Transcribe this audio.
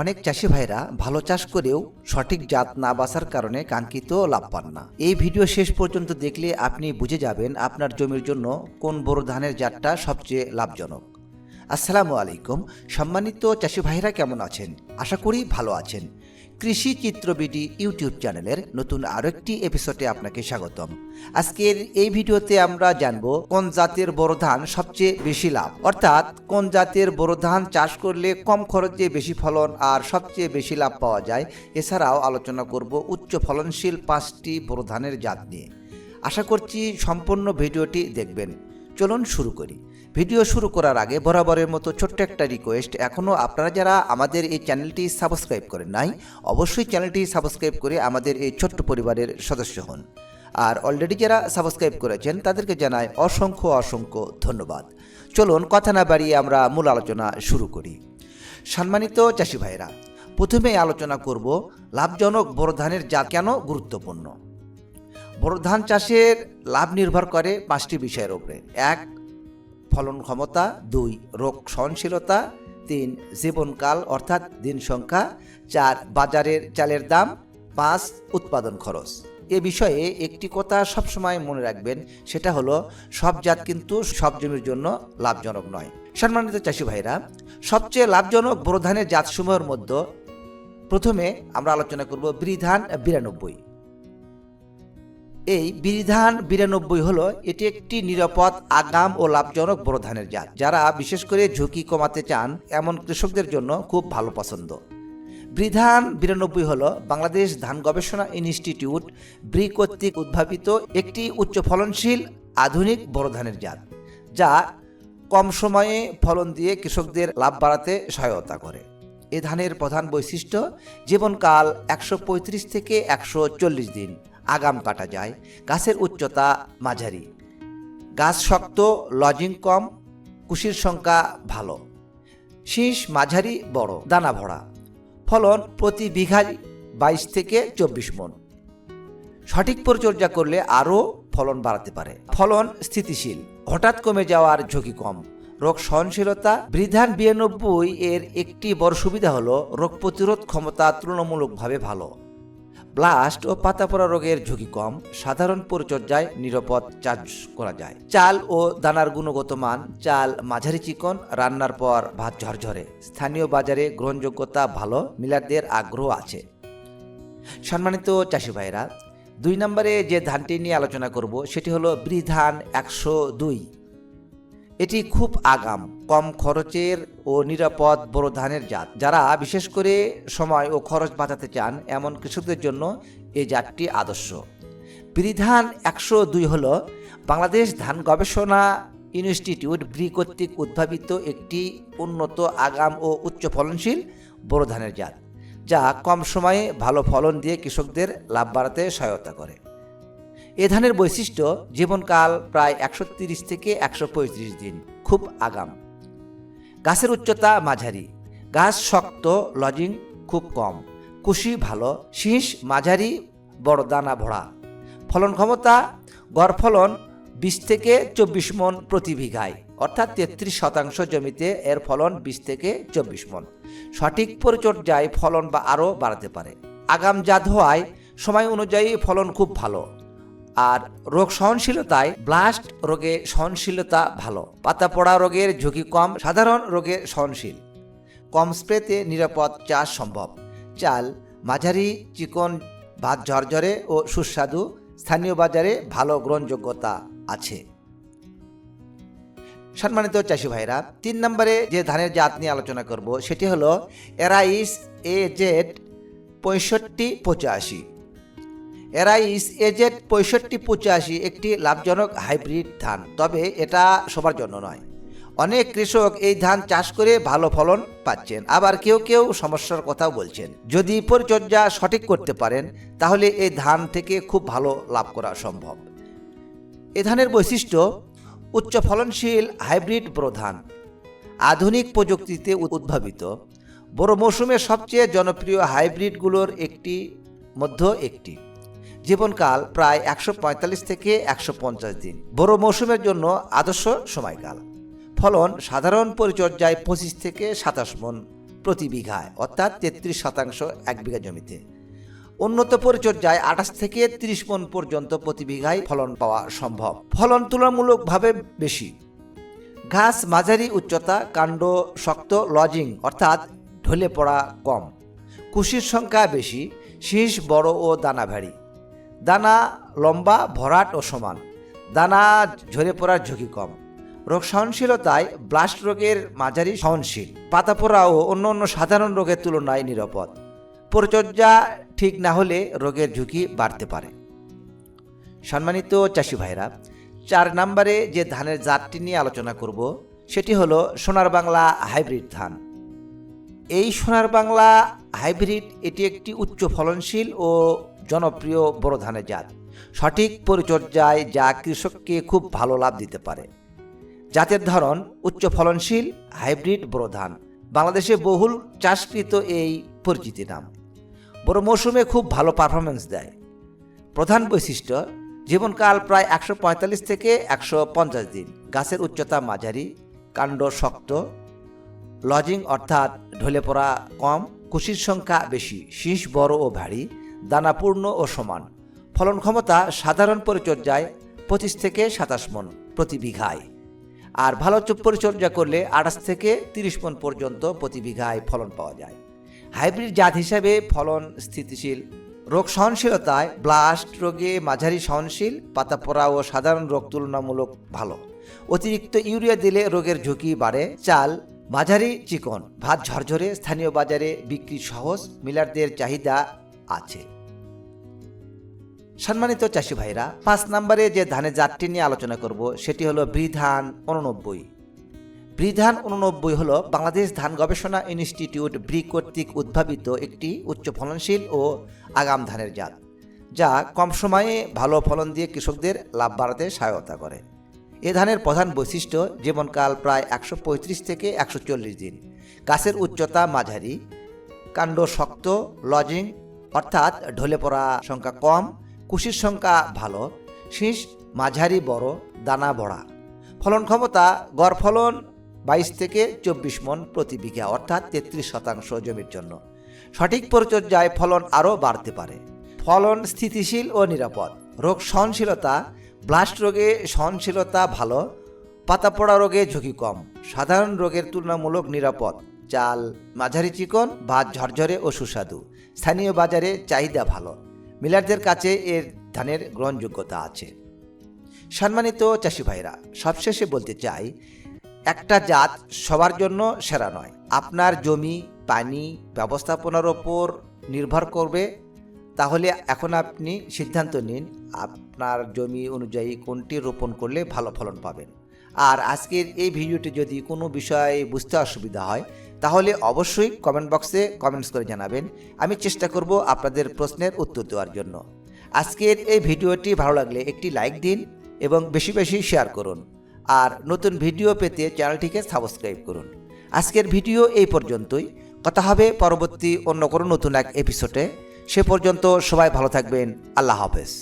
অনেক চাষি ভাইরা ভালো চাষ করেও সঠিক জাত না বাছার কারণে কাঙ্ক্ষিত লাভ পান না। এই ভিডিও শেষ পর্যন্ত দেখলে আপনি বুঝে যাবেন আপনার জমির জন্য কোন বোরো ধানের জাতটা সবচেয়ে লাভজনক। আসসালামু আলাইকুম, সম্মানিত চাষি ভাইরা কেমন আছেন? আশা করি ভালো আছেন। কৃষি চিত্রবিডি ইউটিউব চ্যানেলের নতুন আরো একটি এপিসোডে আপনাকে স্বাগতম। আজকের এই ভিডিওতে আমরা জানব কোন জাতের বোরো ধান সবচেয়ে বেশি লাভ, অর্থাৎ কোন জাতের বোরো ধান চাষ করলে কম খরচে বেশি ফলন আর সবচেয়ে বেশি লাভ পাওয়া যায়। এছাড়াও আলোচনা করব উচ্চ ফলনশীল 5টি বোরো ধানের জাত নিয়ে। আশা করছি সম্পূর্ণ ভিডিওটি দেখবেন। চলুন শুরু করি। ভিডিও শুরু করার আগে বরাবরের মতো ছোট্ট একটা রিকোয়েস্ট, এখনও আপনারা যারা আমাদের এই চ্যানেলটি সাবস্ক্রাইব করেন নাই, অবশ্যই চ্যানেলটি সাবস্ক্রাইব করে আমাদের এই ছোট্ট পরিবারের সদস্য হন। আর অলরেডি যারা সাবস্ক্রাইব করেছেন তাদেরকে জানাই অসংখ্য অসংখ্য ধন্যবাদ। চলুন কথা না বাড়িয়ে আমরা মূল আলোচনা শুরু করি। সম্মানিত চাষি ভাইরা, প্রথমে আলোচনা করব লাভজনক বোরো ধানের জাত কেন গুরুত্বপূর্ণ। বোরো ধান চাষের লাভ নির্ভর করে 5টি বিষয়ের উপরে। 1. ফলন ক্ষমতা, 2. রোগ সহনশীলতা, 3. জীবনকাল অর্থাৎ দিন সংখ্যা, 4. বাজারের চালের দাম, 5. উৎপাদন খরচ। এ বিষয়ে একটি কথা সবসময় মনে রাখবেন, সেটা হলো সব জাত কিন্তু সব জমির জন্য লাভজনক নয়। সম্মানিত চাষি ভাইরা, সবচেয়ে লাভজনক বোরো ধানের জাতসমূহের মধ্যে প্রথমে আমরা আলোচনা করব বিরিধান 92। এই বিরিধান 92 হলো এটি একটি নিরাপদ, আগাম ও লাভজনক বোরো ধানের জাত, যারা বিশেষ করে ঝুঁকি কমাতে চান এমন কৃষকদের জন্য খুব ভালো পছন্দ। বিরিধান 92 হলো বাংলাদেশ ধান গবেষণা ইনস্টিটিউট ব্রি কর্তৃক উদ্ভাবিত একটি উচ্চ ফলনশীল আধুনিক বোরো ধানের জাত, যা কম সময়ে ফলন দিয়ে কৃষকদের লাভ বাড়াতে সহায়তা করে। এ ধানের প্রধান বৈশিষ্ট্য: জীবনকাল 135 থেকে 140 দিন, আগাম কাটা যায়, গাছের উচ্চতা মাঝারি, গাছ শক্ত, লজিং কম, কুশির সংখ্যা ভালো, শীষ মাঝারি বড়, দানা ভরা, ফলন প্রতি বিঘায় 22 থেকে 24 মণ। সঠিক পরিচর্যা করলে আরও ফলন বাড়াতে পারে। ফলন স্থিতিশীল, হঠাৎ কমে যাওয়ার ঝুঁকি কম, রোগ সহনশীলতা। বিরিধান 92 এর একটি বড় সুবিধা হলো রোগ প্রতিরোধ ক্ষমতা তুলনামূলকভাবে ভালো, ব্লাস্ট ও পাতা পড়া রোগের ঝুঁকি কম, সাধারণ পরিচর্যায় নিরাপদ চাষ করা যায়। চাল ও দানার গুণগত মান: চাল মাঝারি চিকন, রান্নার পর ভাত ঝরঝরে, স্থানীয় বাজারে গ্রহণযোগ্যতা ভালো, মিলারদের আগ্রহ আছে। সম্মানিত চাষি ভাইরা, 2 নম্বরে যে ধানটি নিয়ে আলোচনা করব সেটি হলো বিরিধান 102। এটি খুব আগাম, কম খরচের ও নিরাপদ বোরো ধানের জাত, যারা বিশেষ করে সময় ও খরচ বাঁচাতে চান এমন কৃষকদের জন্য এই জাতটি আদর্শ। বিরিধান 102 হল বাংলাদেশ ধান গবেষণা ইনস্টিটিউট ব্রি কর্তৃক উদ্ভাবিত একটি উন্নত, আগাম ও উচ্চ ফলনশীল বোরো ধানের জাত, যা কম সময়ে ভালো ফলন দিয়ে কৃষকদের লাভ বাড়াতে সহায়তা করে। এ ধানের বৈশিষ্ট্য: জীবনকাল প্রায় 130 থেকে 135 দিন, খুব আগাম, গাছের উচ্চতা মাঝারি, গাছ শক্ত, লজিং খুব কম, কুশি ভালো, শীষ মাঝারি বড়, দানা ভরা। ফলন ক্ষমতা: গড় ফলন 20 থেকে 24 মণ প্রতি বিঘায়, অর্থাৎ 33% জমিতে এর ফলন 20 থেকে 24 মণ। সঠিক পরিচর্যায় ফলন বা আরও বাড়াতে পারে। আগাম জাত হওয়ায় সময় অনুযায়ী ফলন খুব ভালো। আর রোগ সহনশীলতায় ব্লাস্ট রোগে সহনশীলতা ভালো, পাতা পড়া রোগের ঝুঁকি কম, সাধারণ রোগে সহনশীল, কম স্প্রেতে নিরাপদ চাষ সম্ভব। চাল মাঝারি চিকন, ভাত ঝরঝরে ও সুস্বাদু, স্থানীয় বাজারে ভালো গ্রহণযোগ্যতা আছে। সম্মানিত চাষি ভাইরা, 3 নম্বরে যে ধানের জাত নিয়ে আলোচনা করব সেটি হলো এরাইস এজেড 6585। এরাইস এজেড 6585 একটি লাভজনক হাইব্রিড ধান, তবে এটা সবার জন্য নয়। অনেক কৃষক এই ধান চাষ করে ভালো ফলন পাচ্ছেন, আবার কেউ কেউ সমস্যার কথাও বলছেন। যদি পরিচর্যা সঠিক করতে পারেন তাহলে এই ধান থেকে খুব ভালো লাভ করা সম্ভব। এ ধানের বৈশিষ্ট্য: উচ্চ ফলনশীল হাইব্রিড বোরো ধান, আধুনিক প্রযুক্তিতে উদ্ভাবিত, বোরো মৌসুমের সবচেয়ে জনপ্রিয় হাইব্রিডগুলোর একটি। জীবনকাল প্রায় 145 থেকে 150 দিন, বোরো মৌসুমের জন্য আদর্শ সময়কাল। ফলন সাধারণ পরিচর্যায় 25 থেকে 27 মণ প্রতি বিঘায়, অর্থাৎ 33% 1 বিঘা জমিতে। উন্নত পরিচর্যায় 28 থেকে 30 মণ পর্যন্ত প্রতি বিঘায় ফলন পাওয়া সম্ভব। ফলন তুলনামূলকভাবে বেশি। ঘাস মাঝারি উচ্চতা, কাণ্ড শক্ত, লজিং অর্থাৎ ঢলে পড়া কম। কুশির সংখ্যা বেশি, শীষ বড় ও দানা ভারী। দানা লম্বা, ভরাট ও সমান। দানা ঝরে পড়ার ঝুঁকি কম। রোগ সহনশীলতায় ব্লাস্ট রোগের মাঝারি সহনশীল। পাতা পোড়া ও অন্য সাধারণ রোগের তুলনায় নিরাপদ। পরিচর্যা ঠিক না হলে রোগের ঝুঁকি বাড়তে পারে। সম্মানিত চাষি ভাইরা, 4 নম্বরে যে ধানের জাতটি নিয়ে আলোচনা করব সেটি হলো সোনার বাংলা হাইব্রিড ধান। এই সোনার বাংলা হাইব্রিড এটি একটি উচ্চ ফলনশীল ও জনপ্রিয় বোরো ধানের জাত। সঠিক পরিচর্যায় যা কৃষককে খুব ভালো লাভ দিতে পারে। জাতের ধরন উচ্চ ফলনশীল হাইব্রিড বোরো ধান। বাংলাদেশে বহুল চাষকৃত এই পরিচিতি নাম। বড় মৌসুমে খুব ভালো পারফরমেন্স দেয়। প্রধান বৈশিষ্ট্য: জীবনকাল প্রায় 145 থেকে 150 দিন। গাছের উচ্চতা মাঝারি, কাণ্ড শক্ত, লজিং অর্থাৎ ঢলে পড়া কম, কুশির সংখ্যা বেশি, শীষ বড় ও ভারী, দানা পূর্ণ ও সমান। ফলন ক্ষমতা সাধারণ পরিচর্যায় 25 থেকে 27 মণ প্রতি বিঘায়। আর ভালো পরিচর্যা করলে 28 থেকে 30 মণ পর্যন্ত প্রতি বিঘায় ফলন পাওয়া যায়। হাইব্রিড জাত হিসাবে ফলন স্থিতিশীল। রোগ সহনশীলতায় ব্লাস্ট রোগে মাঝারি সহনশীল, পাতা পোড়া ও সাধারণ রোগ তুলনামূলক ভালো। অতিরিক্ত ইউরিয়া দিলে রোগের ঝুঁকি বাড়ে। চাল মাঝারি চিকন, ভাত ঝরঝরে, স্থানীয় বাজারে বিক্রি সহজ, মিলারদের চাহিদা আছে। সম্মানিত চাষি ভাইরা, 5 নম্বরে যে ধানের জাতটি নিয়ে আলোচনা করব সেটি হলো বৃধান 89। বৃধান 89 হলো বাংলাদেশ ধান গবেষণা ইনস্টিটিউট ব্রি কর্তৃক উদ্ভাবিত একটি উচ্চ ফলনশীল ও আগাম ধানের জাত, যা কম সময়ে ভালো ফলন দিয়ে কৃষকদের লাভ বাড়াতে সহায়তা করে। এ ধানের প্রধান বৈশিষ্ট্য: জীবনকাল প্রায় 135 থেকে 140 দিন। গাছের উচ্চতা মাঝারি, কাণ্ড শক্ত, লজিং অর্থাৎ ঢলে পড়া সংখ্যা কম, কুশির সংখ্যা ভালো, শীষ মাঝারি বড়, দানা বড়া। ফলন ক্ষমতা: গড় ফলন 22 থেকে 24 মণ প্রতি বিঘা, অর্থাৎ 33% জমির জন্য। সঠিক পরিচর্যায় ফলন আরও বাড়তে পারে। ফলন স্থিতিশীল ও নিরাপদ। রোগ সহনশীলতা: ব্লাস্ট রোগে সহনশীলতা ভালো, পাতা পোড়া রোগে ঝুঁকি কম, সাধারণ রোগের তুলনামূলক নিরাপদ। চাল মাঝারি চিকন, ভাত ঝরঝরে ও সুস্বাদু, স্থানীয় বাজারে চাহিদা ভালো, মিলারদের কাছে এর ধানের গ্রহণযোগ্যতা আছে। সম্মানিত চাষি ভাইরা, সবশেষে বলতে চাই, একটা জাত সবার জন্য সেরা নয়। আপনার জমি, পানি ব্যবস্থাপনার ওপর নির্ভর করবে। তাহলে এখন আপনি সিদ্ধান্ত নিন আপনার জমি অনুযায়ী কোনটি রোপণ করলে ভালো ফলন পাবেন। আর আজকের এই ভিডিওটি যদি কোনো বিষয়ে বুঝতে অসুবিধা হয় তাহলে অবশ্যই কমেন্ট বক্সে কমেন্টস করে জানাবেন। আমি চেষ্টা করব আপনাদের প্রশ্নের উত্তর দেওয়ার জন্য। আজকের এই ভিডিওটি ভালো লাগলে একটি লাইক দিন এবং বেশি বেশি শেয়ার করুন। আর নতুন ভিডিও পেতে চ্যানেলটিকে সাবস্ক্রাইব করুন। আজকের ভিডিও এই পর্যন্তই। কথা হবে পরবর্তী অন্য কোনো নতুন এক এপিসোডে। সে পর্যন্ত সবাই ভালো থাকবেন। আল্লাহ হাফেজ।